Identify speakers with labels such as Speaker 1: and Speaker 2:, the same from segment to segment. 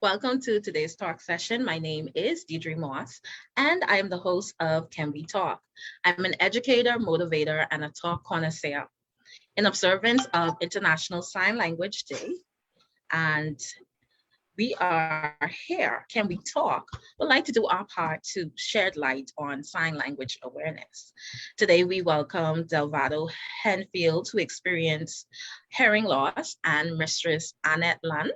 Speaker 1: Welcome to today's talk session. My name is Deidre Moss, and I am the host of Can We Talk? I'm an educator, motivator, and a talk connoisseur. In observance of International Sign Language Day, and we are here, Can We Talk? We'd like to do our part to shed light on sign language awareness. Today, we welcome Delvado Henfield, who experienced hearing loss, and Mistress Annette Land,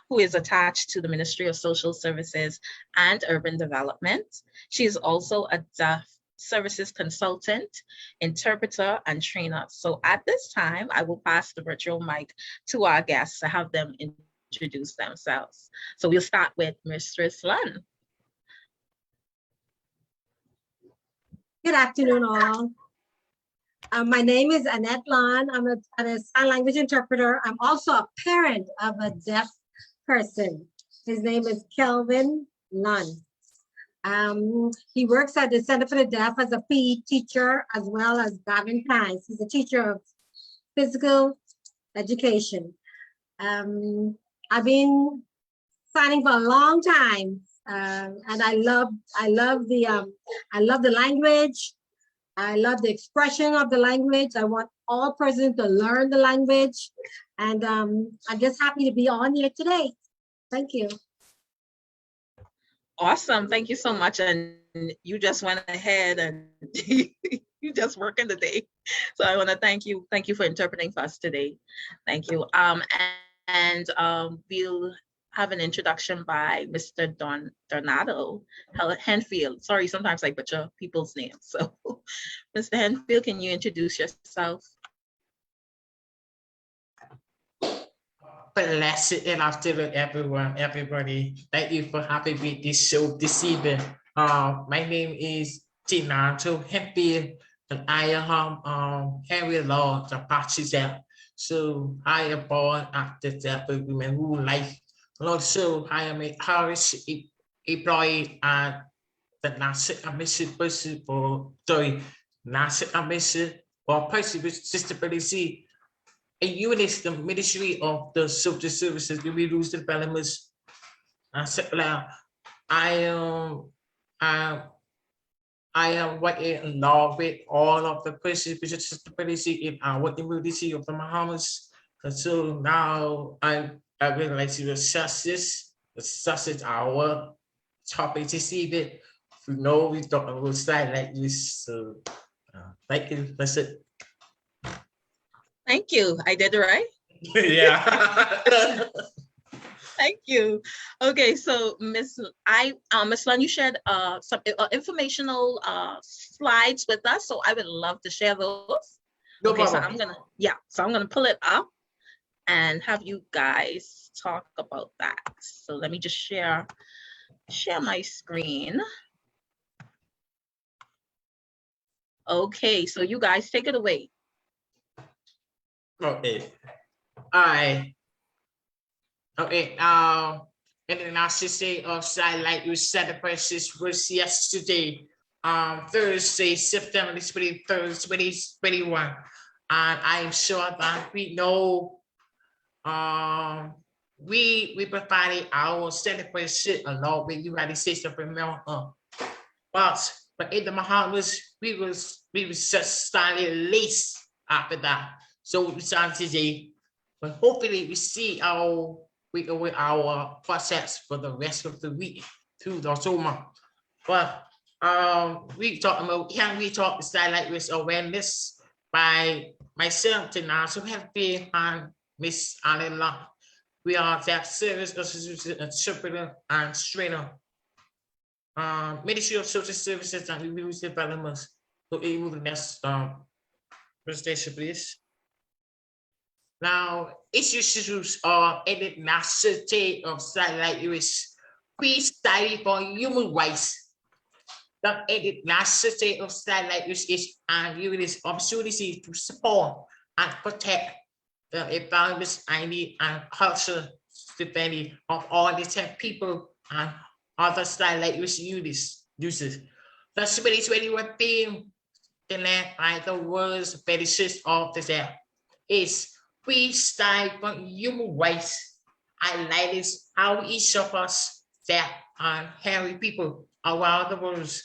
Speaker 1: who is attached to the Ministry of Social Services and Urban Development. She is also a deaf services consultant, interpreter, and trainer. So at this time, I will pass the virtual mic to our guests to have them introduce themselves. So we'll start with Mistress Lund.
Speaker 2: Good afternoon, all. My name is Annette Lund. I'm a sign language interpreter. I'm also a parent of a deaf person. His name is Kelvin Lund. He works at the Center for the Deaf as a PE teacher, as well as Gavin Pines. He's a teacher of physical education. I've been signing for a long time, and I love the language. I love the expression of the language. I want all persons to learn the language, and I'm just happy to be on here today. Thank you.
Speaker 1: Awesome. Thank you so much. And you just went ahead and you just working today. So I want to thank you. Thank you for interpreting for us today. Thank you. We'll have an introduction by Mr. Donado Henfield. Sorry, sometimes I butcher people's names. So Mr. Henfield, can you introduce yourself?
Speaker 3: Blessed and afternoon, everybody. Thank you for having me this show this evening. My name is Donato Henfield, and I am Henry Law, the Patricia. So I am born after the women who life. And also, I am a Harris employee at the National Admission Person for National Admission for Person with Disability. A unit, the Ministry of the Social Services, the Reduced Developments. I am working along with all of the persons with disability in our community of the Bahamas. And so now I would like to discuss our topic this evening. We know we talk about style like this. So thank you. That's it.
Speaker 1: Thank you. I did it right?
Speaker 3: Yeah.
Speaker 1: Thank you. Okay, so Miss Lund, you shared some informational slides with us, so I would love to share those.
Speaker 3: No
Speaker 1: okay,
Speaker 3: problem.
Speaker 1: So I'm gonna pull it up and have you guys talk about that. So let me just share my screen. Okay, so you guys take it away.
Speaker 3: Okay. All right. Okay. International Day of Sign Language celebrations was yesterday, Thursday, September 23rd, 2021. And I'm sure that we know we provided our celebration along with the United States of America. But in the Bahamas, we was just started late after that. So we start today, but hopefully we see our process for the rest of the week through the summer. But we talk about Can We Talk Style Language Awareness by myself, Donato Henfield, and Miss Alila. We are that service interpreter and trainer. Ministry of Social Services and Reduced Development. So able the next presentation, please. Now, issues are in the National Day of Sign Language. We study for human rights. The National Day of Sign Language is an opportunity to support and protect the environment, ID, and culture diversity of all the 10 people and other sign language users. The 2021 theme, by the words benefits of the day is free style for human rights I like this how each of us that are hairy people around the world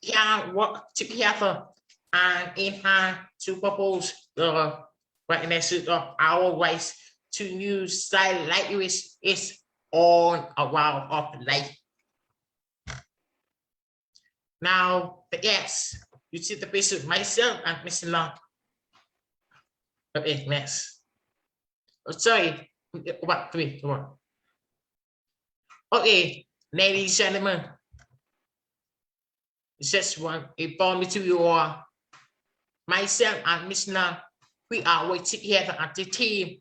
Speaker 3: can work together and in hand to propose the recognition of our rights to use sign language is all around of life. Now, the yes, you see the picture of myself and Mr. Long. Okay, next. Oh, sorry, what? Three, come on. Okay, ladies and gentlemen, just want to inform you to you all. Myself and Miss Long, we are working together as a team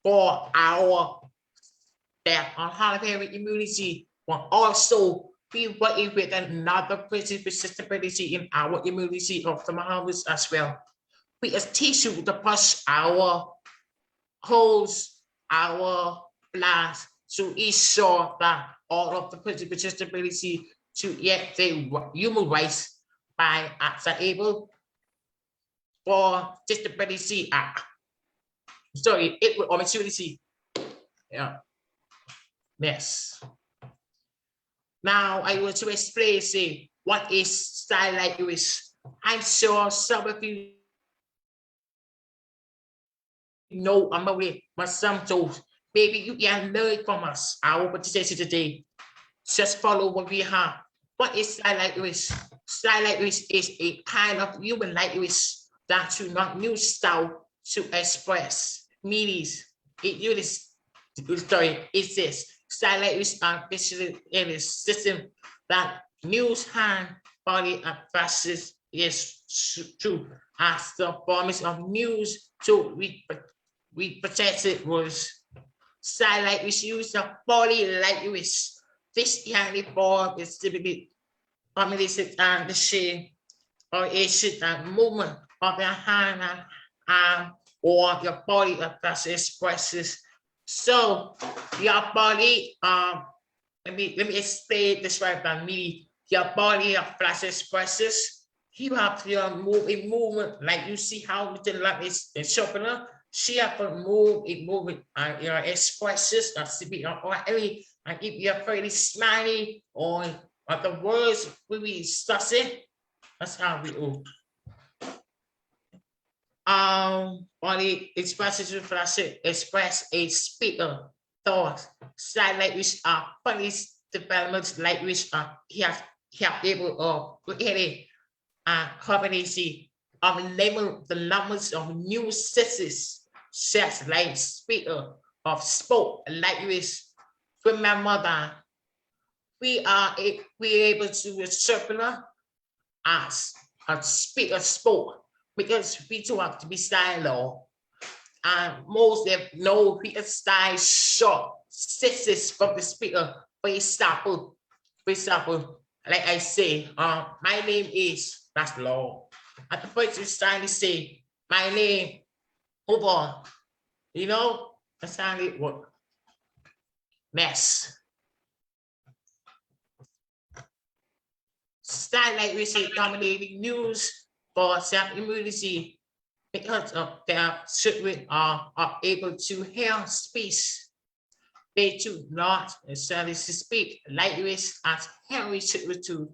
Speaker 3: for our that on hereditary immunity, but also be working with another participability in our immunity of the harvest as well. We teach you to push our holes, our blast to ensure that all of the participability to get the human rights by able for disability sorry, equal opportunity. Yeah. Yes. Now I want to explain, say, what is sign language. I'm sure some of you know about it, but some don't. Maybe you can learn from us, our participation today. Just follow what we have. What is sign language? Sign language is a kind of human language that do not use sound to express meanings. It uses, sorry, it says sign language are basically a system that use hand, body, and faces is true as the promise of news to represented words. Sign language use of body language. This kind of form is typically communicated and the shape or action and movement of your hand and arm or your body that expresses. So your body, let me explain this right by me. Your body flash expresses. You have your movement, like you see how the light is sharpener. She have to move it, and your expresses to be oily. And if you're very smiley or the words we discuss it, that's how we do. Body expresses express a speaker thoughts. Sign language are funny developments language he have able of creating combination of label the numbers of new senses, such like speaker of spoke language. Remember that we are able to circular as a speaker spoke because we do have to be silent. And most of know we style short senses from the speaker. For example, like I say, my name is, that's law. At the first you style say, my name, move on. You know, that's how it works. Mess. Style like we say dominating news for self-immunity because of their children are able to hear speech. They do not necessarily speak language as hearing children do.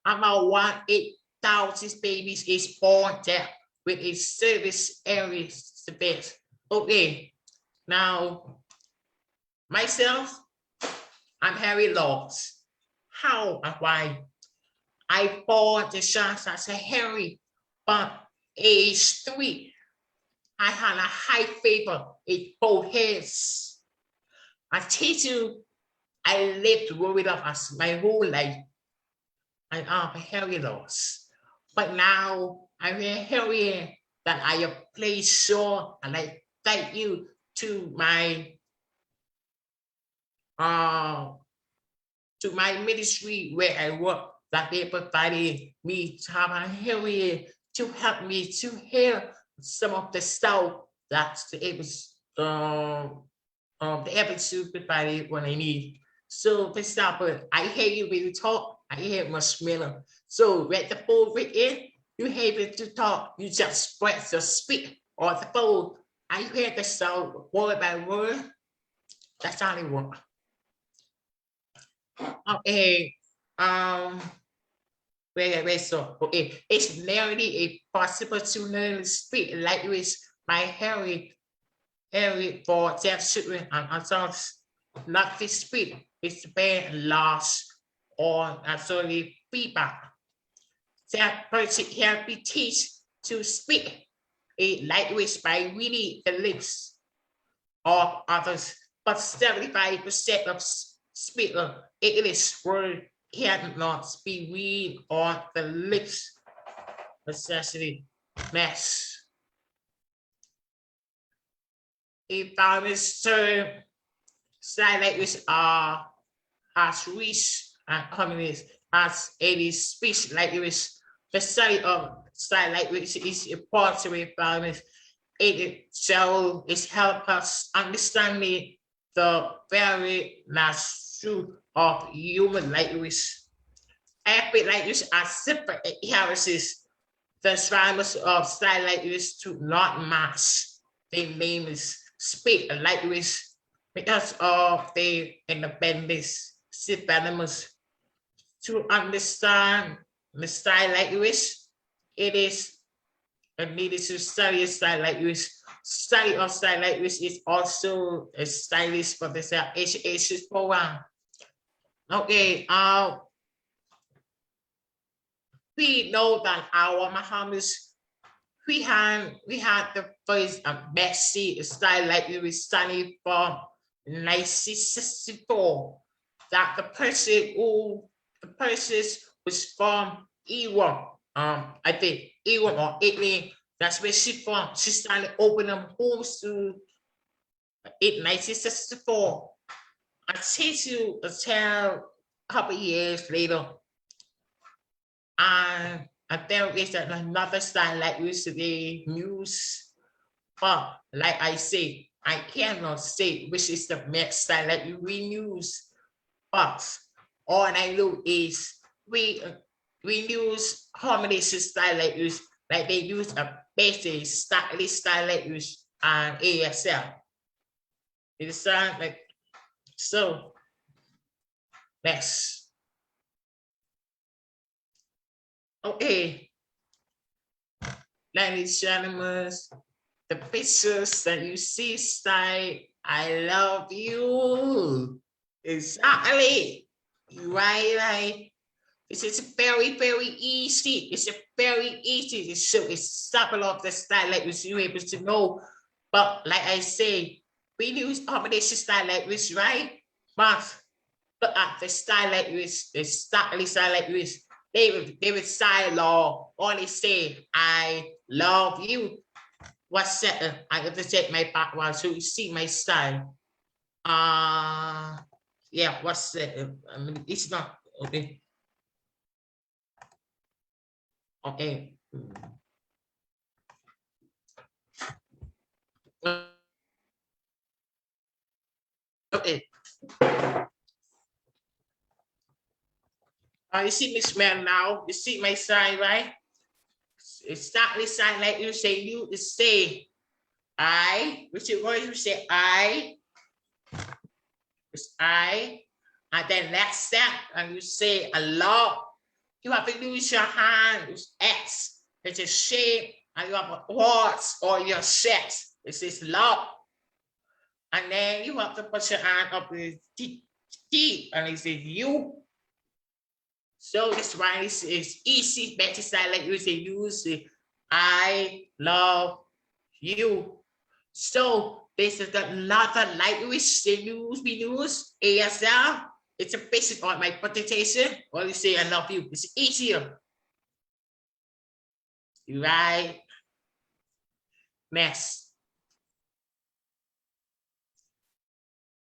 Speaker 3: About 1,000 babies is born deaf with a service area space. Okay, now myself, I'm Harry Laws. How and why? I bought the shots as a Harry, but age 3, I had a high fever in both heads. I teach you, I lived growing up as my whole life. I am a Harry Laws. But now I'm a Harry that I have played sure and I thank you to my ministry where I work, that they provided me to have a hearing to help me to hear some of the stuff that's able to provide when I need. So for example, I hear you when you talk, I hear much smaller. So when the phone ring in, you able to talk, you just press the speak or the phone. I hear the sound word by word. That's how they work. Okay. Wait, so okay. It's nearly impossible to learn speak language by Harry for deaf children and adults. Not to speak, it's bad loss or absolutely feedback. That person can be teach to speak a language by reading the lips of others, but 75% of speaker English word cannot be read on the lips. Essentially, mess. A famous term sign language are has reached and communities as a speech language. The study of sign language is important to environment. It itself is help us understand the very nature of human language. Every language has different inheritances. The strivers of sign language do not match. Their name is speak language because of the independence, synonymous. To understand the style language, it is needed to study style language. Study of style language is also a stylist for the HH program. Okay, we know that our Muhammad's we had the first Messi style language study from 1964. That the person was from Iran. I think Iran or Italy. That's where she's from. She started opening homes to in 1964. Until a couple years later, and there is another style like used to be news. But like I say, I cannot say which is the next style that we use. But all I know is we use combination style like use, like they use a basic style like use and ASL. It sounds like so. Next. Okay. Ladies and gentlemen, the pictures that you see style, I love you. Exactly. Right. This is very, very easy. It's very easy to show a sample of the style like you're able to know. But like I say, we use combination style like this, right? But look at the style like this, the style like this. They would style law only say, I love you. What's that? I have to check my background so you see my style. Yeah, what's that? I mean, it's not okay. Okay. Okay. You see me smell now? You see my sign, right? It's exactly sign like you say I, which you're going to say I, it's I, and then next step, and you say a lot. You have to use your hand, it's X, it's a shape, and you have a words or your set. It says love. And then you have to put your hand up with T, and it says you. So this one is easy, better style like you say use I love you. So this is another language they use, we use ASL. It's a basic on my presentation. Or you say I love you. It's easier. Right? Mess.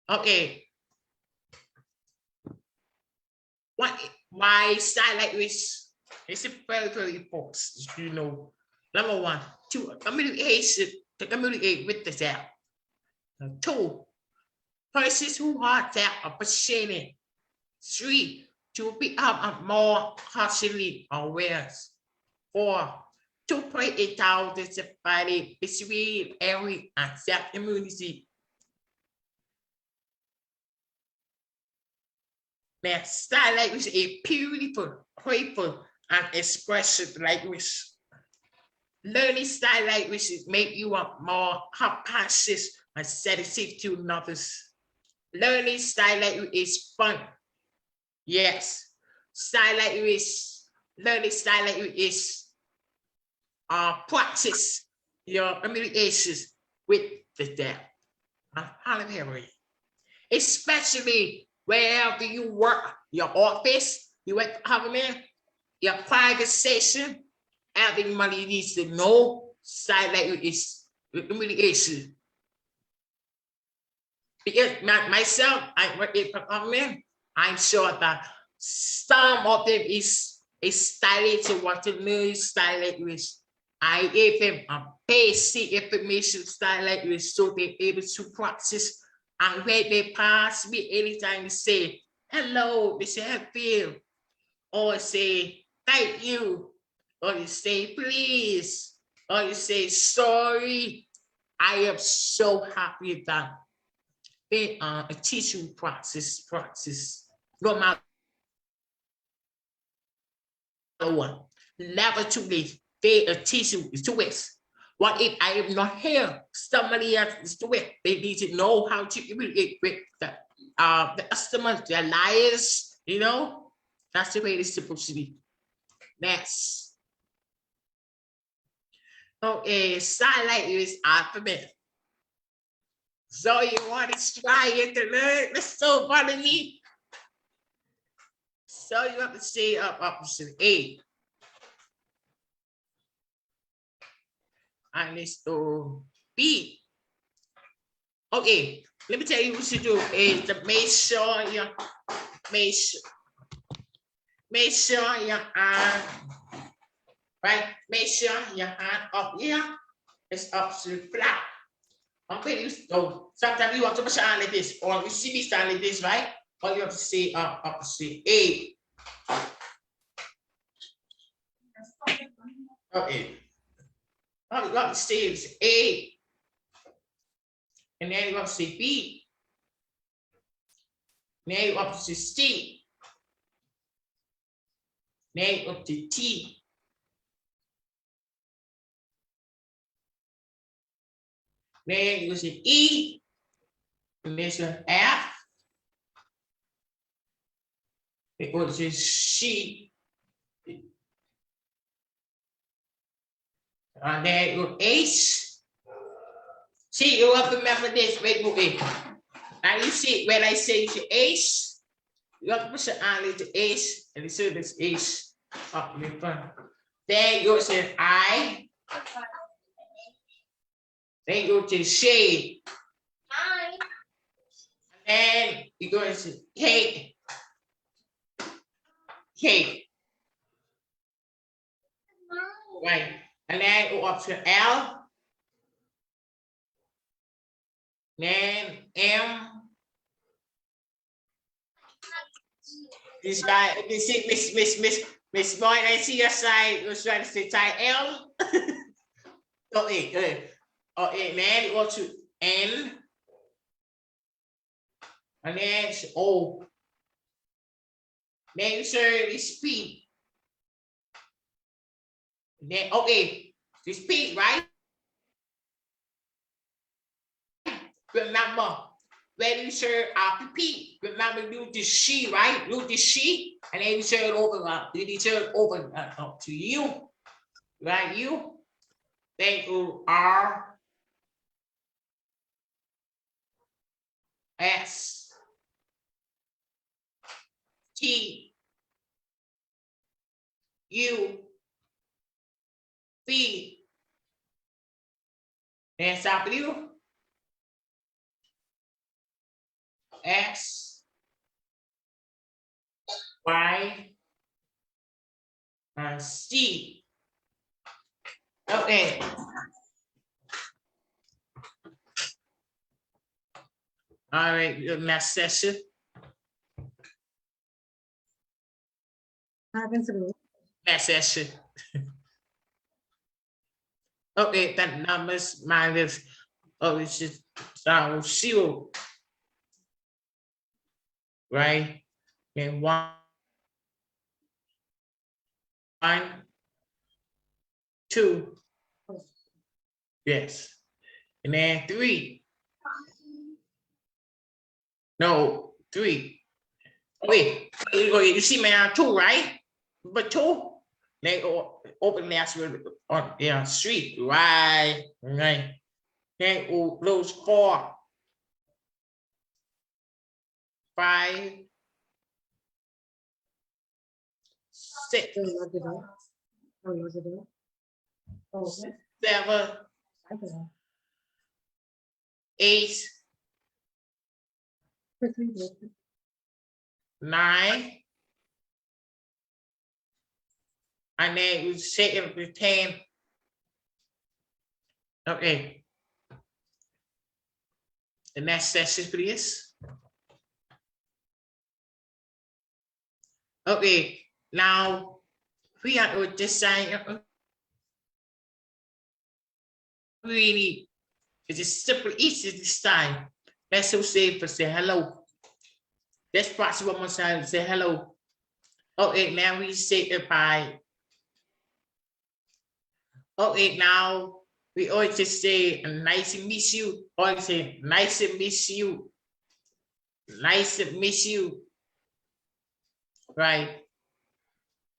Speaker 3: Okay. Why style language is very, very important. You know, number one, to communicate with the self. Two, persons who are deaf appreciated. Three, to become more culturally aware. Four, to break it down the dividing between every and self immunity. Now, style language is a beautiful, playful, and expressive language. Learning style language make you a more capacious and sensitive to others. Learning style language is fun. Yes. Style language, learning style language is practice your communications with the deaf and hard of hearing. Especially wherever you work, your office, you at government, your private station, everybody needs to know sign language is communication. Because myself, I work in government, I'm sure that some of them is studying to want to learn sign language. I gave them a basic information style language so they're able to practice. And when they pass me, anytime they say, hello, they say, help you, or say, thank you, or you say, please, or you say, sorry. I am so happy that they are a teaching practice, no matter what, never too late. They are teaching to it. What if I am not here? Somebody else is doing it. They need to know how to communicate with the customers, their liars, you know? That's the way it's supposed to be. Next. Okay, sign language is alphabet. So you want to try it to learn? That's so funny me. So you have to say up opposite A. And let's do B. Okay, let me tell you what you do is to make sure you make sure your hand, right? Make sure your hand up here is up to flat. Okay, so sometimes you want to stand like this, or you see me stand like this, right? Or you have to say up to say A. Okay. Oh, you have to say it's A. And then you have to say B. Then you have to say C. Then you have to T. Then you say E. And then you F. Then you say C. And then you H. See, you have to remember this. Wait, wait. Now you see when I say to H, you have to push the eye to H, and you see this H up in front. Then you say I. Then you go to shade. And then you go to K. K. Right. And then go up to L. Then M. This guy, this is Miss Boy, I see your side, was trying to say tie L. Okay, okay, then go to N. And then it's O. Then you say it's P. Then, okay, it's P, right? Remember, when you say after P, remember do the she, right? Do the she, and then you turn over, you turn over to you, right? You. Then you R, S, T, U, V, then W, X, Y, and C. Okay. All right, next session. Next session. Okay, that numbers minus, oh, it's just 0, right? Then one, 2, yes. And then 3. No, 3. Wait, you see me on 2, right? But 2, they open the on the street, right? Right. Then those 4, 5, 6, 7, 8, 9, and then you say it with 10. Okay. The next session, please. Okay, now we are to design really it's just simple, easy this time. Let's so say for say hello. Let's practice one more time. Say hello. Okay, now we say goodbye. Okay, now we always just say nice to meet you. Always say nice to meet you. Nice to meet you. Right.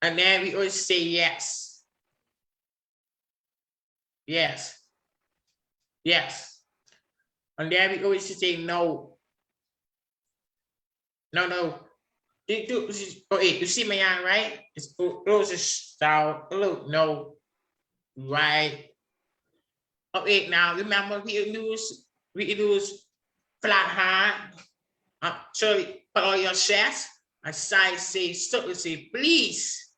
Speaker 3: And then we always say yes. Yes. Yes. And then we always say no. No, no. Okay, you see my hand, right? It's close down. Look, no. Right. Okay, now remember we use flat hand. Sorry, put all your chest. And side say, so say, please.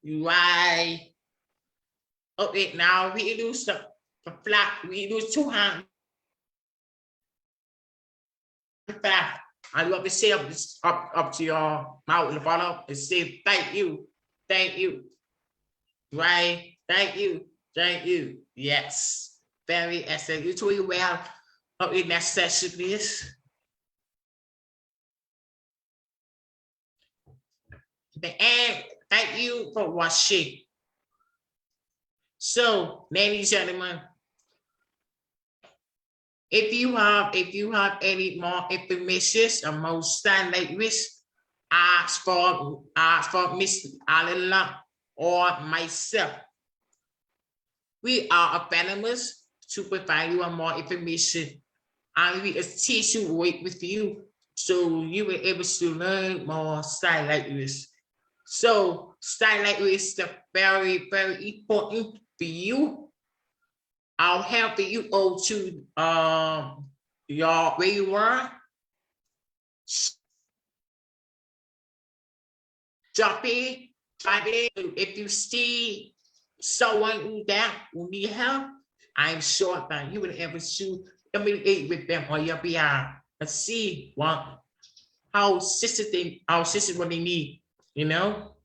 Speaker 3: Right. Okay, now we use the flat. We use 2 hands. Flat. And you have to say up to your mouth in the bottom and say thank you. Thank you. Right. Thank you. Thank you. Yes. Very excellent. You doing well. Okay, next session, please. And thank you for watching. So, ladies and gentlemen, if you have any more information on most stand like this, ask for Miss Alila or myself. We are available to provide you more information, and we teach you work with you, so you will be able to learn more style like this. So style like this is very, very important for you. I'll help you go to your where you were shopping, driving. If you see someone who need help, I'm sure that you will be able to communicate with them on your behalf and see how system what they need, you know.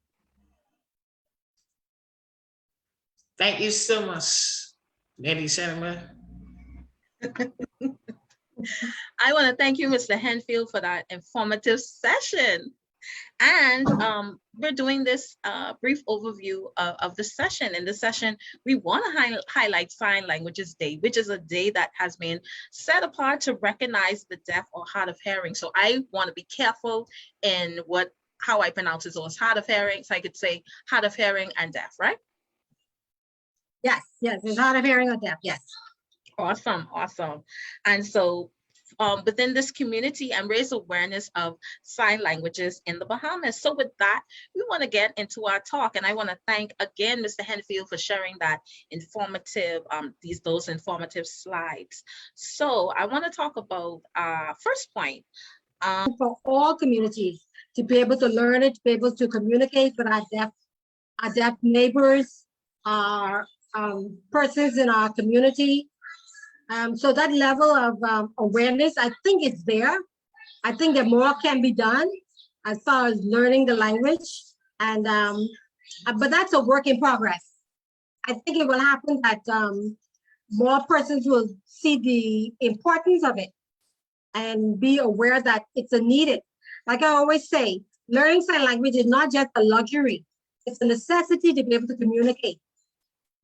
Speaker 3: Thank you so much, ladies and gentlemen.
Speaker 1: I want to thank you, Mr. Henfield, for that informative session. And we're doing this brief overview of the session. In the session, we want to highlight Sign Languages Day, which is a day that has been set apart to recognize the deaf or hard of hearing. So I want to be careful in how I pronounce it. So it's hard of hearing. So I could say hard of hearing and deaf, right?
Speaker 2: Yes, it's hard of hearing or deaf, yes.
Speaker 1: Awesome. And so within this community and raise awareness of sign languages in the Bahamas. So with that, we want to get into our talk. And I want to thank again, Mr. Henfield, for sharing that informative, those informative slides. So I want to talk about first point.
Speaker 2: For all communities to be able to learn it, to be able to communicate with our deaf neighbors, our persons in our community. So that level of awareness, I think it's there. I think that more can be done as far as learning the language, and but that's a work in progress. I think it will happen that more persons will see the importance of it and be aware that it's a needed. Like I always say, Learning sign language is not just a luxury. It's a necessity to be able to communicate.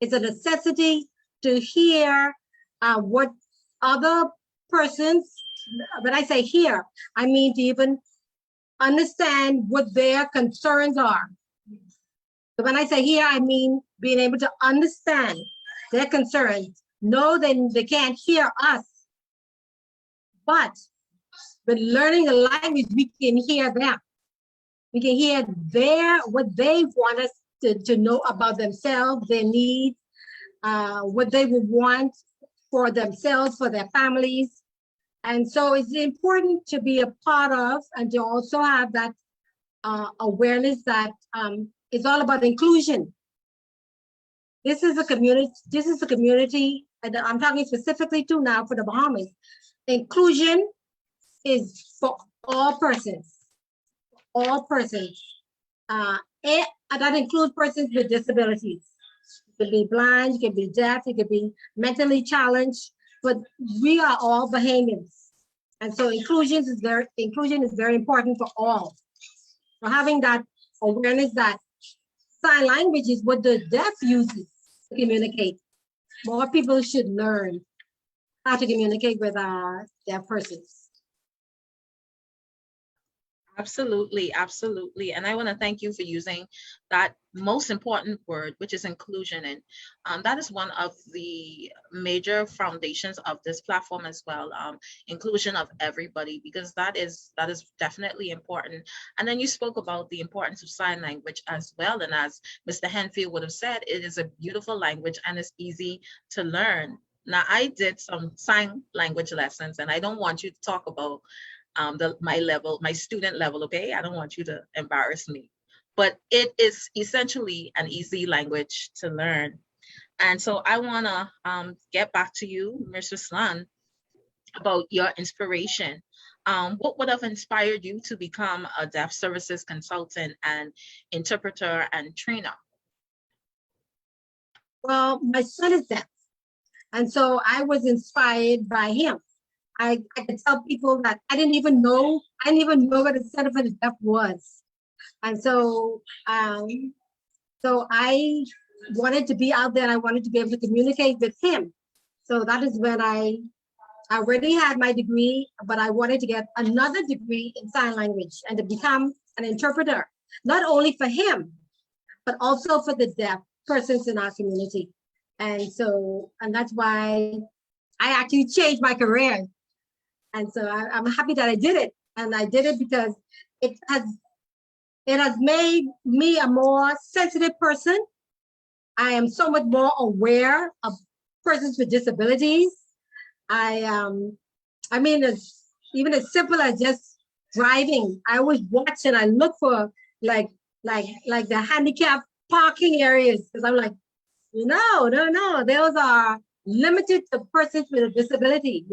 Speaker 2: It's a necessity to hear what other persons, when I say hear, I mean to even understand what their concerns are. So when I say hear, I mean being able to understand their concerns. No, then they can't hear us. But when learning a language, we can hear them. We can hear what they want us to know about themselves, their needs, what they would want for themselves, for their families. And so it's important to be a part of and to also have that awareness that it's all about inclusion. This is a community, and I'm talking specifically to now for the Bahamas. Inclusion is for all persons. All persons. And that includes persons with disabilities. You can be blind, you can be deaf, you can be mentally challenged, but we are all Bahamians. And so inclusion is very important for all. So having that awareness that sign language is what the deaf uses to communicate. More people should learn how to communicate with deaf persons.
Speaker 1: Absolutely, absolutely. And I want to thank you for using that most important word, which is inclusion. And that is one of the major foundations of this platform as well, inclusion of everybody, because that is definitely important. And then you spoke about the importance of sign language as well. And as Mr. Henfield would have said, it is a beautiful language and it's easy to learn. Now, I did some sign language lessons, and I don't want you to talk about my student level, okay? I don't want you to embarrass me. But it is essentially an easy language to learn. And so I want to get back to you, Mr. Slan, about your inspiration. What would have inspired you to become a deaf services consultant and interpreter and trainer?
Speaker 2: Well, my son is deaf. And so I was inspired by him. I could tell people that I didn't even know what a Center for the Deaf was. And so I wanted to be out there. I wanted to be able to communicate with him. So that is when I already had my degree, but I wanted to get another degree in sign language and to become an interpreter, not only for him, but also for the deaf persons in our community. And that's why I actually changed my career. And so I'm happy that I did it. And I did it because it has made me a more sensitive person. I am so much more aware of persons with disabilities. Even as simple as just driving, I always watch and I look for like the handicap parking areas, because I'm like, no, those are limited to persons with a disability,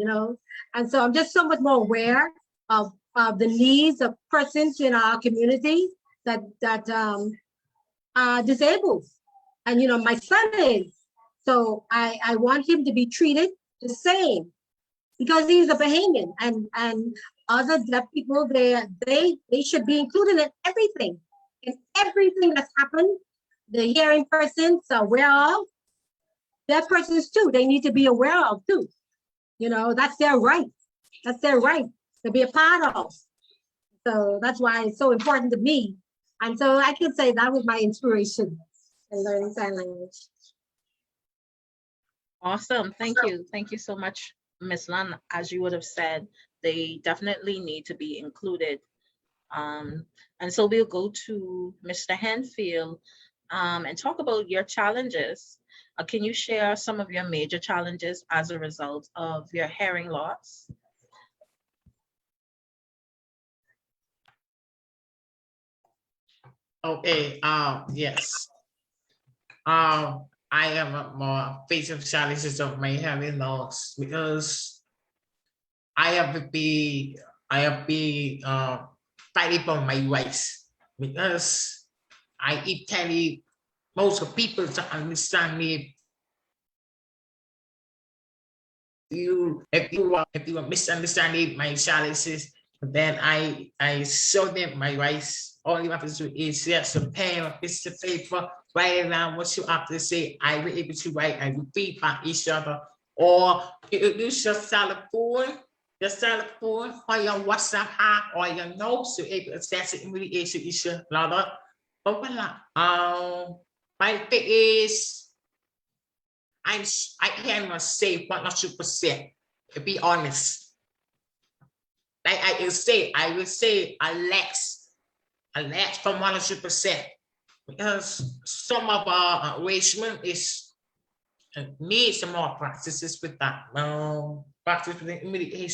Speaker 2: And so I'm just so much more aware of the needs of persons in our community that are disabled. And my son is. So I want him to be treated the same because he's a Bahamian, and other deaf people, they should be included in everything that's happened. The hearing persons are aware of. Deaf persons too, they need to be aware of too. That's their right. That's their right to be a part of. So that's why it's so important to me. And so I can say that was my inspiration in learning sign language.
Speaker 1: Awesome. Thank you. Thank you so much, Ms. Lunn. As you would have said, they definitely need to be included. And so we'll go to Mr. Henfield and talk about your challenges. Can you share some of your major challenges as a result of your hearing loss?
Speaker 3: Okay, yes. I am more facing challenges of my hearing loss because I have been fighting for my rights because I tell most of people to understand me. If you are misunderstanding my challenges, Then I show them my rights. All you have to do is just a pen, a piece of paper, write it down what you have to say. I will able to write. I will feedback each other. Or you use your telephone or your WhatsApp app or your notes to able to access it immediately to each other. But my thing is I cannot say 100%. To be honest. I will say a less from 100%, because some of our arrangement is need some more practices with that. Practice with immediate.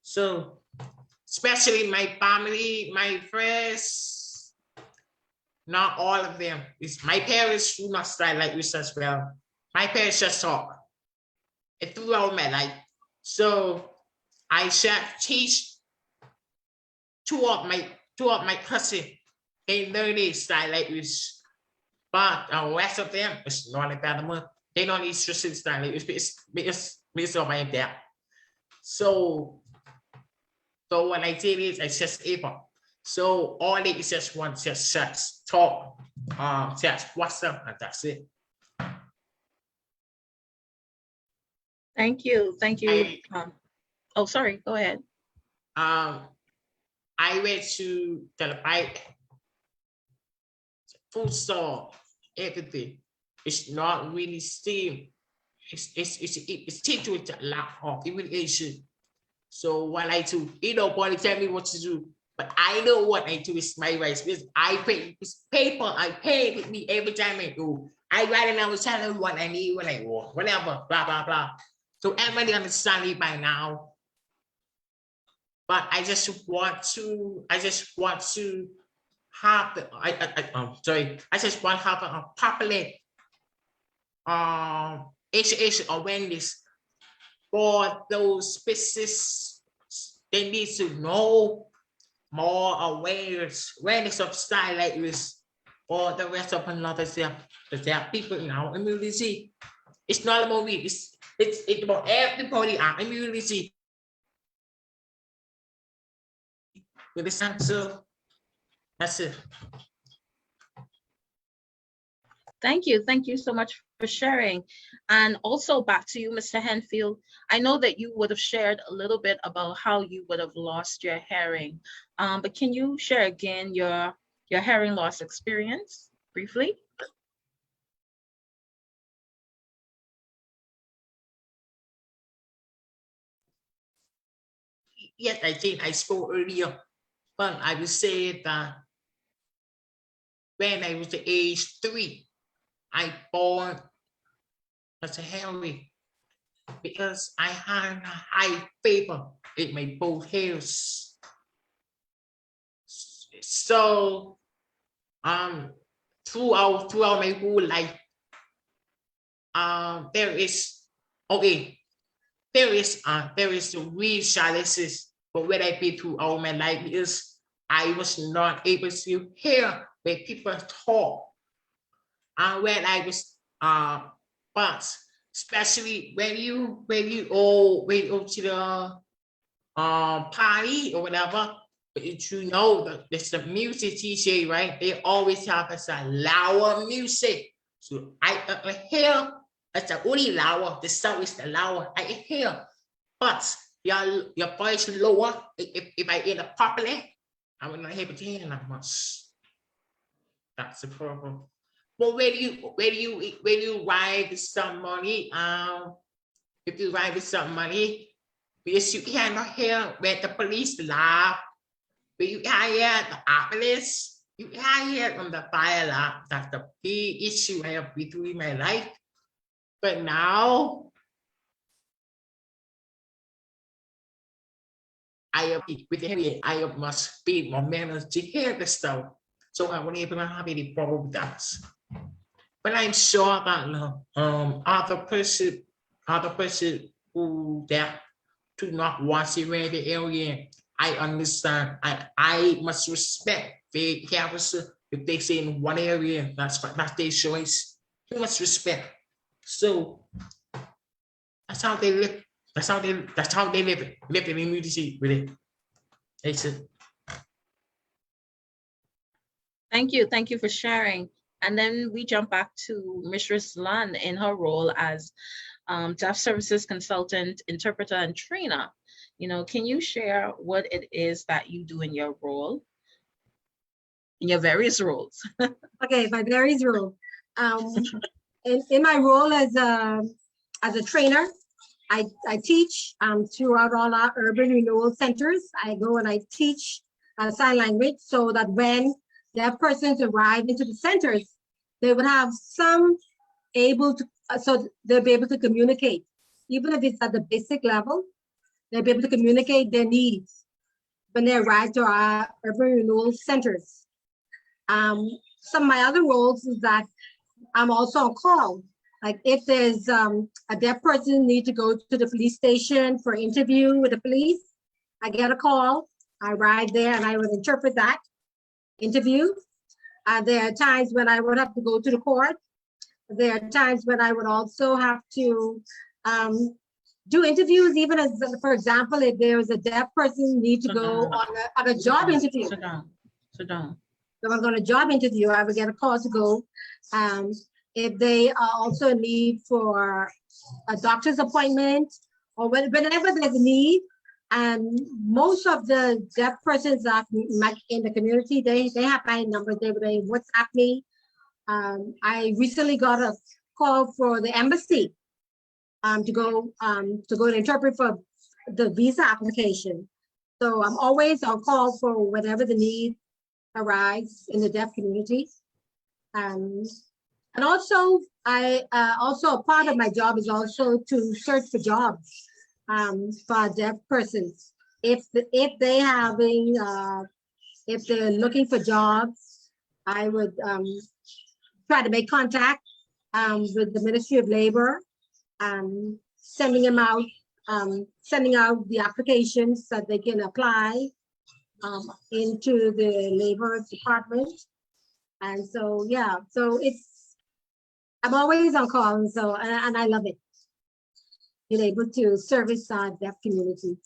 Speaker 3: So especially my family, my friends, not all of them. It's my parents do not style like this as well. My parents just talk. It throughout my life. So I shall teach two of my cousins. They learn this style like this, but the rest of them is not like that. They don't need to style like this because of my dad. So what I did is I just able. So all they is just one just talk, just WhatsApp, and that's it.
Speaker 1: Thank you. Oh, sorry. Go ahead.
Speaker 3: I went to the bike, food store, everything. It's not really steam. It's teach with a lot of humiliation. So what I do, nobody tell me what to do, but I know what I do is my rights. Because I pay this paper, I pay with me every time I do. I write it down, tell them what I need, what I want, whatever, blah blah blah. So everybody understand it by now. But I just want to have the I just want to have a populate education awareness for those species. They need to know more awareness of style like this for the rest of another there. Because there are people in our community. It's not about me, it's about everybody in our community. With this answer, that's it.
Speaker 1: Thank you. Thank you so much for sharing. And also back to you, Mr. Henfield. I know that you would have shared a little bit about how you would have lost your hearing. But can you share again your hearing loss experience briefly?
Speaker 3: Yes, I think I spoke earlier, but I will say that when I was age 3, I born as a hearing because I had a high fever in my both ears. So throughout my whole life, there is the real challenges, but when I been through all my life is I was not able to hear when people talk, and when I was but especially when you go to the party or whatever, but you know that it's the music DJ, right? They always have us a louder music, so I hear it's a only louder. The sound is the louder I hear, but your voice lower. If I hear it properly, I will not able to hear that much. That's the problem. But when you ride with somebody, if you ride with somebody, because you cannot hear when the police laugh, but you can hear the ambulance, you can hear from the fire alarm. That's the big issue I have between my life. But now I have with the I have must be more manners to hear the stuff. So I won't even have any problem with that. But I'm sure that other person who that do not want to read the area, I understand, and I must respect their character. If they say in one area, that's their choice. You must respect. So that's how they live. That's how they live in the community with it. That's it.
Speaker 1: Thank you. Thank you for sharing. And then we jump back to Mistress Lund in her role as deaf services consultant, interpreter, and trainer. Can you share what it is that you do in your role, in your various roles?
Speaker 2: Okay, my various role. In my role as a trainer, I teach throughout all our urban renewal centers. I go and I teach sign language so that when deaf persons arrive into the centers, they would have some able to, so they'll be able to communicate. Even if it's at the basic level, they'll be able to communicate their needs when they arrive to our urban renewal centers. Some of my other roles is that I'm also on call. Like if there's a deaf person need to go to the police station for an interview with the police, I get a call, I ride there and I would interpret that interview. There are times when I would have to go to the court. There are times when I would also have to do interviews, even as, for example, if there was a deaf person need to go on a job interview.
Speaker 1: Sit down. Sit down.
Speaker 2: So I'm on a job interview, I would get a call to go. If they are also in need for a doctor's appointment or whenever there's a need, and most of the deaf persons that in the community, they have my number, they would WhatsApp me. I recently got a call for the embassy to go and interpret for the visa application. So I'm always on call for whatever the need arise in the deaf community. And also, also a part of my job is also to search for jobs for deaf persons. If they're looking for jobs, I would try to make contact with the Ministry of Labor, sending out the applications that they can apply into the Labor Department. And so, yeah, so I'm always on call, and so, and I love it. Being able to service our deaf community.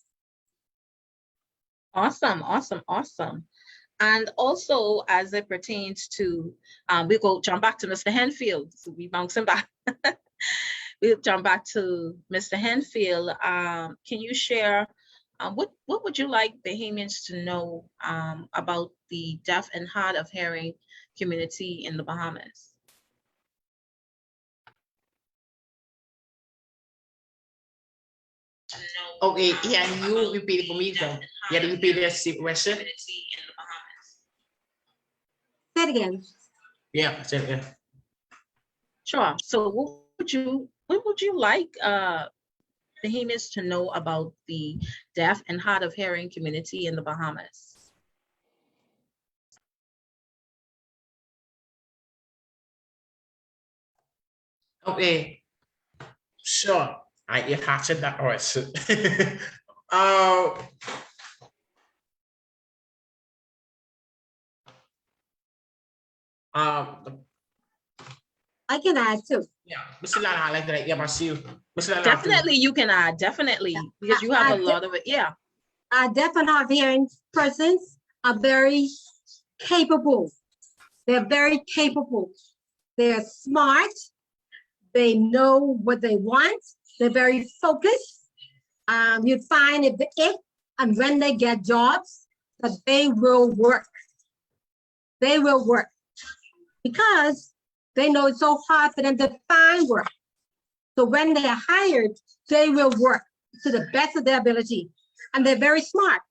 Speaker 1: Awesome, awesome, awesome. And also, as it pertains to, we go jump back to Mr. Henfield. So we bouncing back. We'll jump back to Mr. Henfield. Can you share what would you like Bahamians to know about the deaf and hard of hearing community in the Bahamas?
Speaker 3: Okay, yeah, you repeat it for me, so yeah, you repeat the question.
Speaker 2: Say it again.
Speaker 3: Yeah, say it again.
Speaker 1: Sure. So what would you like Bahamians to know about the deaf and hard of hearing community in the Bahamas?
Speaker 3: Okay, sure. I have that also.
Speaker 2: I can add too.
Speaker 3: Yeah, Mr. Lana, I like that. Yeah, my you. Mr. Lana,
Speaker 1: Definitely, you can add, definitely, because you have a lot of it. Yeah.
Speaker 2: Deaf and hard of hearing persons are very capable. They're very capable. They're smart. They know what they want. They're very focused. You'd find if and when they get jobs, that they will work. They will work because they know it's so hard for them to find work. So when they are hired, they will work to the best of their ability. And they're very smart.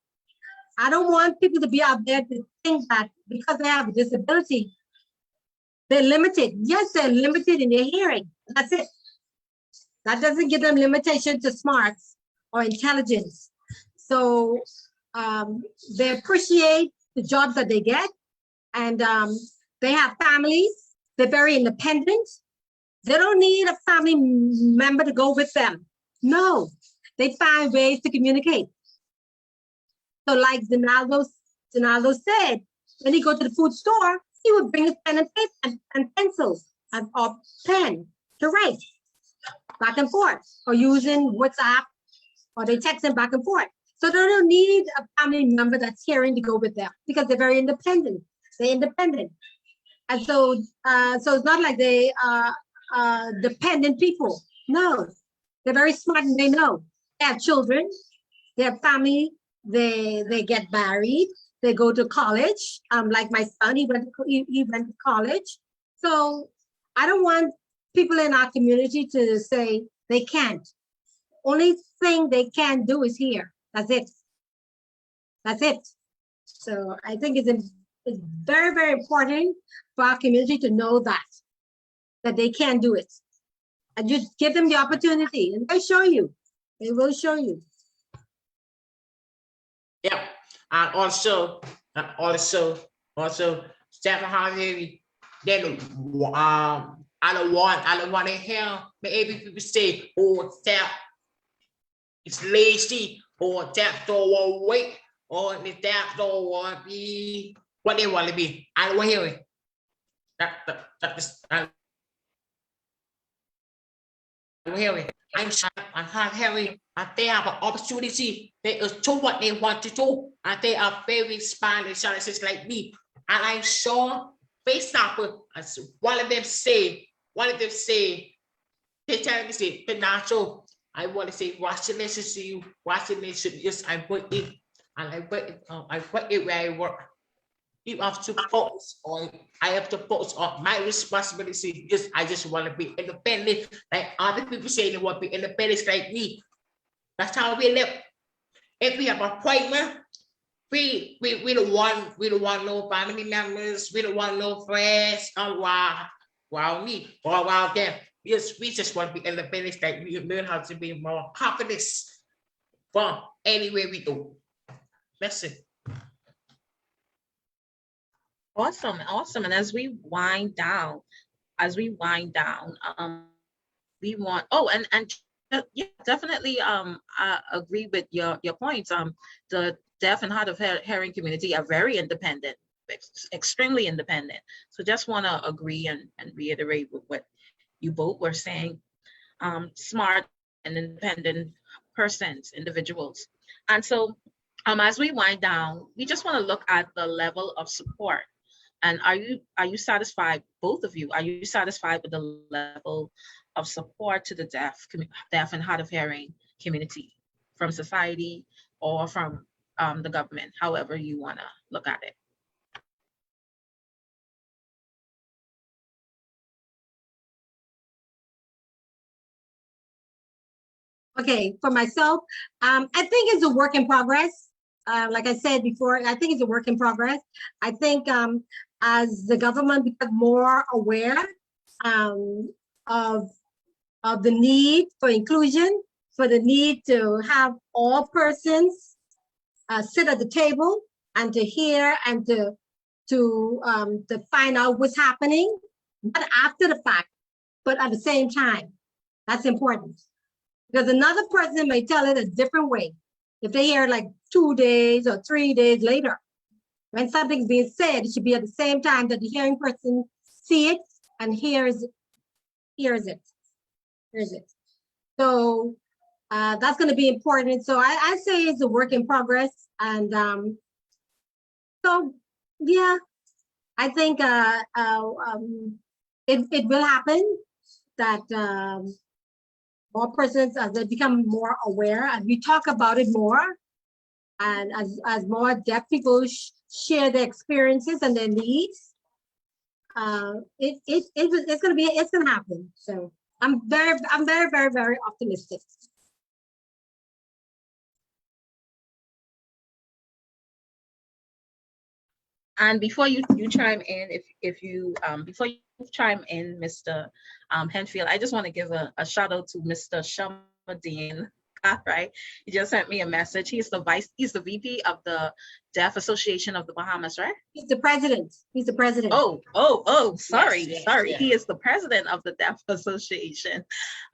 Speaker 2: I don't want people to be out there to think that because they have a disability, they're limited. Yes, they're limited in their hearing. That's it. That doesn't give them limitation to smarts or intelligence. So they appreciate the jobs that they get, and they have families. They're very independent. They don't need a family member to go with them. No, they find ways to communicate. So like Donaldo said, when he go to the food store, he would bring his pen and paper and pencils or pen to write back and forth, or using WhatsApp, or they text him back and forth. So they don't need a family member that's caring to go with them because they're very independent. They're independent. And so, so it's not like they are dependent people. No, they're very smart and they know. They have children, they have family, they get married, they go to college. Like my son, he went to college. So I don't want people in our community to say they can't. Only thing they can do is here. That's it. That's it. So I think it's very, very important for our community to know that they can do it. And just give them the opportunity and they'll show you. They will show you.
Speaker 3: Yeah. And also, Stephen Harvey, then I don't want to hear maybe people say, oh, that it's lazy, or that don't want to wait, or that don't want to be what they want to be. I don't want to hear it. I don't hear it. I'm not hearing, and they have an opportunity. They do what they want to do, and they are very smart and like me. And I'm sure, for example, as one of them say, they tell me say, Penacho, I want to say, watching this to you, watching this to yes, I put it, and I put it where I work. You have to focus on, I have to focus on my responsibility. Just I just want to be independent. Like other people say they want to be independent like me. That's how we live. If we have an appointment, we don't want no family members, we don't want no friends, while me or while them. Yes, we just want to be independent, like we learn how to be more confident from anywhere we go. That's it.
Speaker 1: Awesome, awesome. And as we wind down, we want, oh, and yeah, definitely I agree with your points. The deaf and hard of hearing community are very independent, extremely independent. So just want to agree and reiterate with what you both were saying. Smart and independent persons, individuals. And so as we wind down, we just want to look at the level of support. And are you satisfied, both of you, are you satisfied with the level of support to the deaf and hard of hearing community from society or from the government, however you want to look at it?
Speaker 2: Okay, for myself, I think it's a work in progress. Like I said before, I think it's a work in progress. I think as the government becomes more aware um, of the need for inclusion, for the need to have all persons sit at the table and to hear and to find out what's happening, not after the fact, but at the same time. That's important. Because another person may tell it a different way. If they hear like 2 days or 3 days later, when something's being said, it should be at the same time that the hearing person see it and hears it. So that's going to be important. So I say it's a work in progress. And so, yeah, I think it will happen that more persons, as they become more aware and we talk about it more, and as more deaf people share their experiences and their needs, it's gonna happen. So I'm very, very optimistic.
Speaker 1: And before you chime in, if you before you chime in, Mr. Henfield, I just want to give a shout out to Mr. Shamadine. Right, he just sent me a message. He's the VP of the Deaf Association of the Bahamas, right?
Speaker 2: He's the president.
Speaker 1: Sorry.
Speaker 3: Yes.
Speaker 1: He is the president of the Deaf Association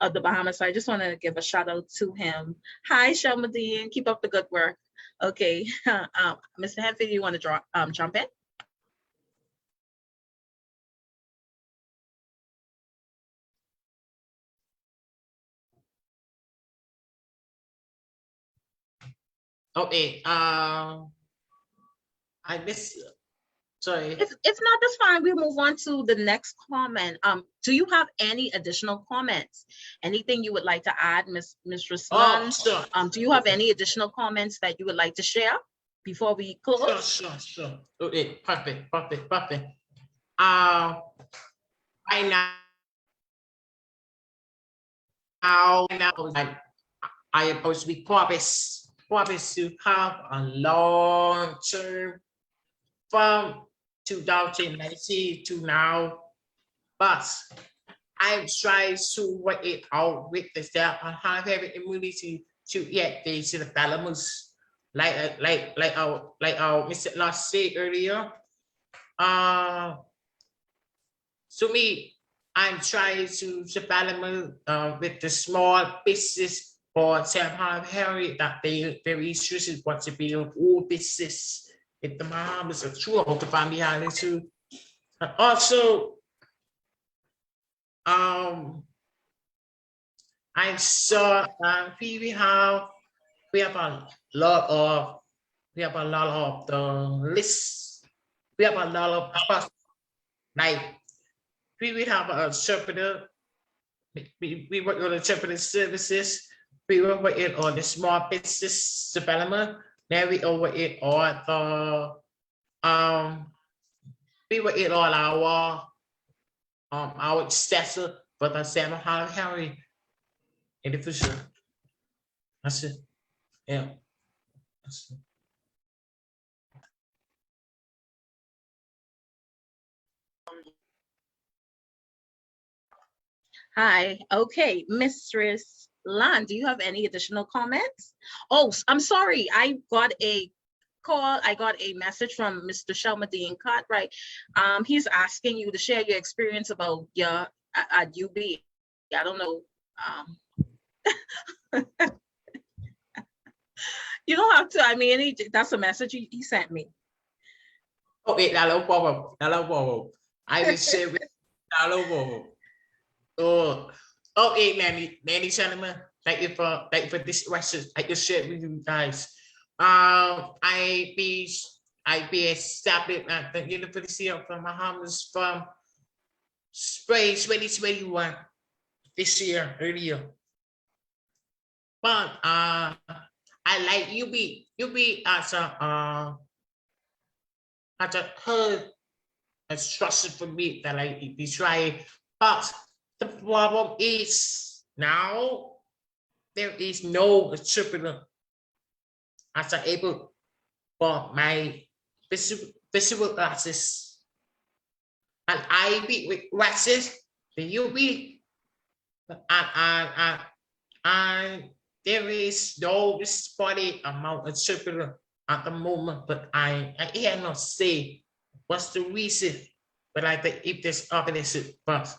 Speaker 1: of the Bahamas. So I just want to give a shout out to him. Hi, Shamadine. Keep up the good work. Okay, Mr. Henfield, you want to jump in?
Speaker 3: Okay. I miss. Sorry.
Speaker 1: If not, that's fine. We'll move on to the next comment. Do you have any additional comments? Anything you would like to add, Miss
Speaker 3: Oh,
Speaker 1: Ruslan?
Speaker 3: sure.
Speaker 1: Do you have any additional comments that you would like to share before we close?
Speaker 3: Sure. Okay, perfect. Right now, I am supposed to be promise to have a long term from 2019 to now, but I'm trying to work it out with the staff and have every immunity to get these developments like our Mr. Last said earlier. To me, I'm trying to develop with the small business for Sam Harry that they very interested what to be of all business. If the mom is a true of the family too. And also, I saw we have a lot of the lists. We have a lot of like we will have a interpreter. We work on interpreter services. We work it on the small business development. Then we over it on the we work it on our successor for the Sam Harry in the future. That's it. Yeah. That's it.
Speaker 1: Hi. Okay, Mistress Lan, do you have any additional comments? Oh, I'm sorry. I got a call. I got a message from Mr. Shelmadine Cartwright. He's asking you to share your experience about your at UB. I don't know. You don't have to. I mean, that's a message he sent me.
Speaker 3: Okay, no problem. I will share with no problem. Oh, okay, Nanny, gentlemen, thank you for this question. I just shared with you guys. I be established at the University of the Bahamas from spring 2021 this year earlier. But I like UB as a third instruction for me that I be trying, but the problem is now there is no interpreter as I'm able for my visual classes. And I be requested the UB and there is no responding amount of interpreter at the moment, but I cannot say what's the reason, but I think if this organism, but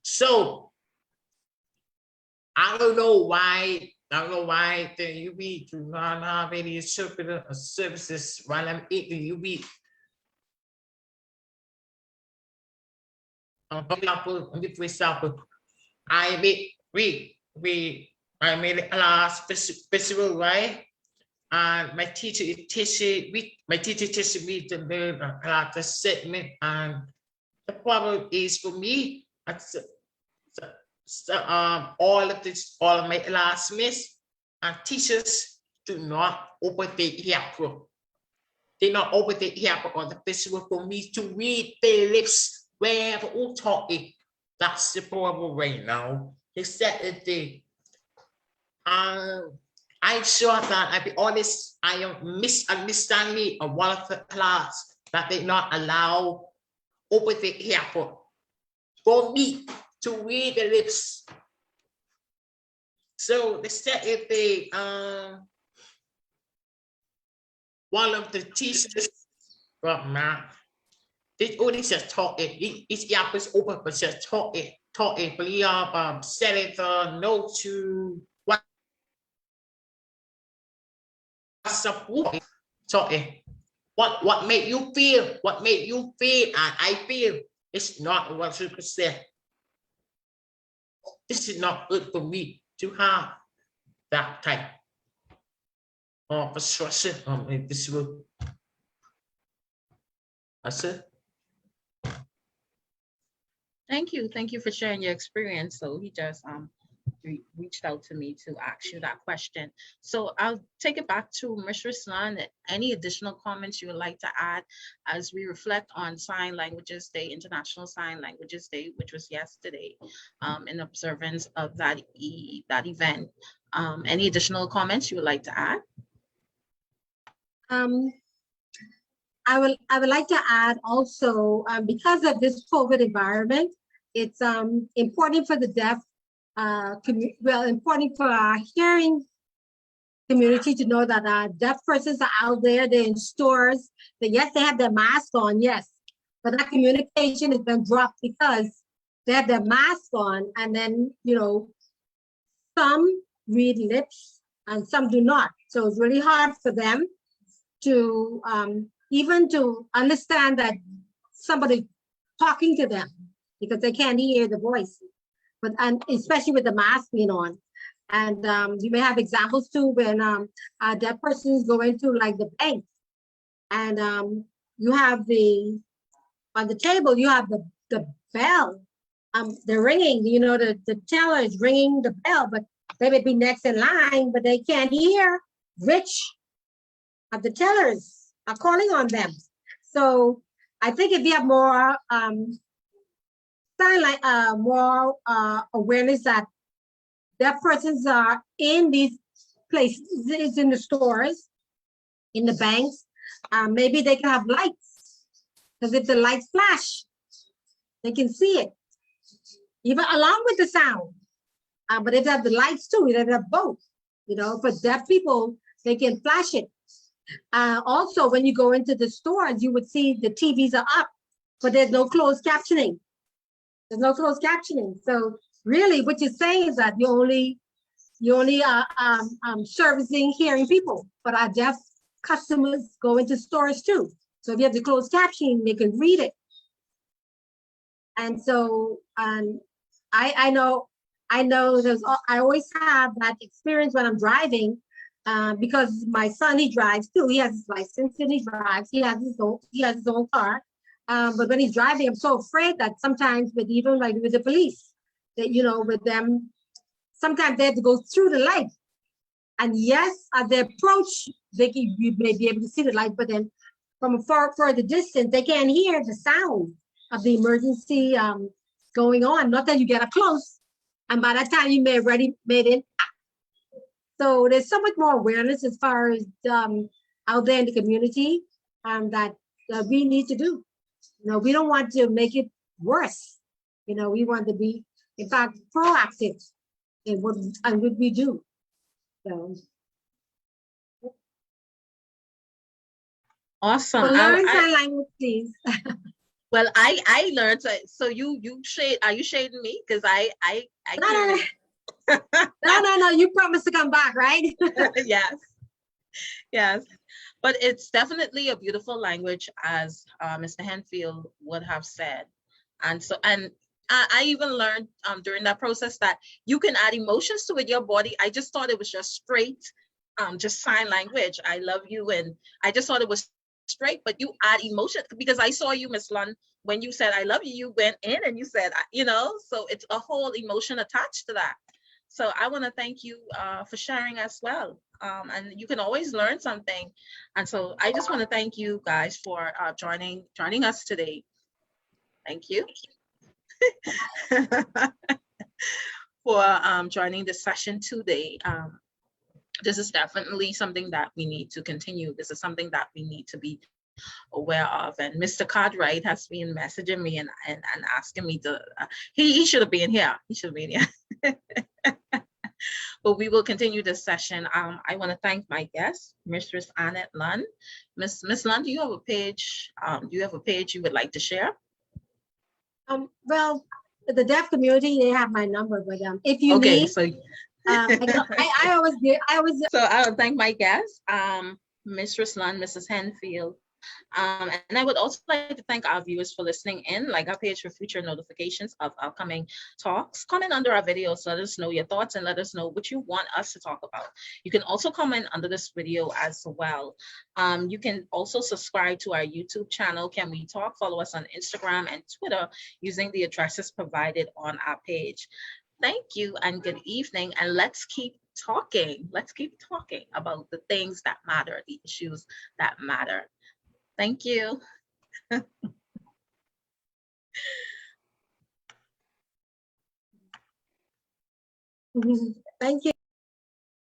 Speaker 3: so I don't know why the UB do not have any interpreter services while I'm in the UB. For example, I made a class festival, right? And my teacher is teaching me to learn a class segment, and the problem is for me, all of my classmates and teachers do not open their ear. They not open their ear on the festival for me to read their lips wherever we're talking. That's the problem right now. Exactly. I'm sure that I be honest, I am misunderstanding of one of the class that they not allow open the ear for me to read the lips. So the second thing, one of the teachers from math, they only just talking. Each ear is open, but just talking. We are setting the note to support talking. What made you feel? What made you feel? And I feel it's not 100%. This is not good for me to have that type. persuasion invisible. That's it.
Speaker 1: Thank you. Thank you for sharing your experience. So he just reached out to me to ask you that question. So I'll take it back to Mr. Slan. Any additional comments you would like to add as we reflect on Sign Languages Day, International Sign Languages Day, which was yesterday, in observance of that event. Any additional comments you would like to add?
Speaker 2: I would like to add also, because of this COVID environment, it's important for the deaf, important for our hearing community to know that deaf persons are out there, they're in stores, that yes, they have their mask on, yes, but that communication has been dropped because they have their mask on, and then, some read lips and some do not. So it's really hard for them to even to understand that somebody talking to them because they can't hear the voice, and especially with the mask being on. And you may have examples too when that person is going to like the bank, and you have on the table you have the bell, they're ringing. The teller is ringing the bell, but they may be next in line, but they can't hear which of the tellers are calling on them. So I think if you have more more awareness that deaf persons are in these places, in the stores, in the banks, maybe they can have lights, because if the lights flash, they can see it, even along with the sound. But if they have the lights too, they have both. For deaf people, they can flash it. Also, when you go into the stores, you would see the TVs are up, but there's no closed captioning. There's no closed captioning. So really, what you're saying is that you only servicing hearing people, but our deaf customers go into stores too. So if you have the closed captioning, they can read it. And so I know I always have that experience when I'm driving. Because my son, he drives too. He has his license and he drives. He has his own car. But when he's driving, I'm so afraid that sometimes, with the police, that with them, sometimes they have to go through the light. And yes, at the approach, you may be able to see the light, but then from a further distance, they can't hear the sound of the emergency going on. Not that you get up close, and by that time you may have already made it. So there's so much more awareness as far as out there in the community that we need to do. We don't want to make it worse. We want to be, in fact, proactive in what we do. So.
Speaker 1: Awesome.
Speaker 2: Well, learn sign language, please.
Speaker 1: Well, I learned. So you shade? Are you shading me? Because I
Speaker 2: No. No. You promised to come back, right?
Speaker 1: Yes. But it's definitely a beautiful language, as Mr. Henfield would have said. And I even learned during that process that you can add emotions to it, your body. I just thought it was just straight, just sign language. I love you, and I just thought it was straight. But you add emotion, because I saw you, Miss Lund, when you said I love you. You went in and you said, So it's a whole emotion attached to that. So I want to thank you for sharing as well. And you can always learn something. And so I just want to thank you guys for joining us today. Thank you for joining this session today. This is definitely something that we need to continue. This is something that we need to be aware of. And Mr. Cartwright has been messaging me and asking me to, he should have been here. He should have been here. But we will continue this session. I want to thank my guest, Mistress Annette Lund. Miss Lund, do you have a page? You would like to share?
Speaker 2: Well, the deaf community, they have my number, but if you need,
Speaker 1: so
Speaker 2: I always.
Speaker 1: So I will thank my guest, Mistress Lund, Mrs. Henfield, And I would also like to thank our viewers for listening in. Like our page for future notifications of upcoming talks. Comment under our videos, let us know your thoughts and let us know what you want us to talk about. You can also comment under this video as well. You can also subscribe to our YouTube channel, Can We Talk? Follow us on Instagram and Twitter using the addresses provided on our page. Thank you and good evening. And let's keep talking. Let's keep talking about the things that matter, the issues that matter. Thank you.
Speaker 2: Thank you.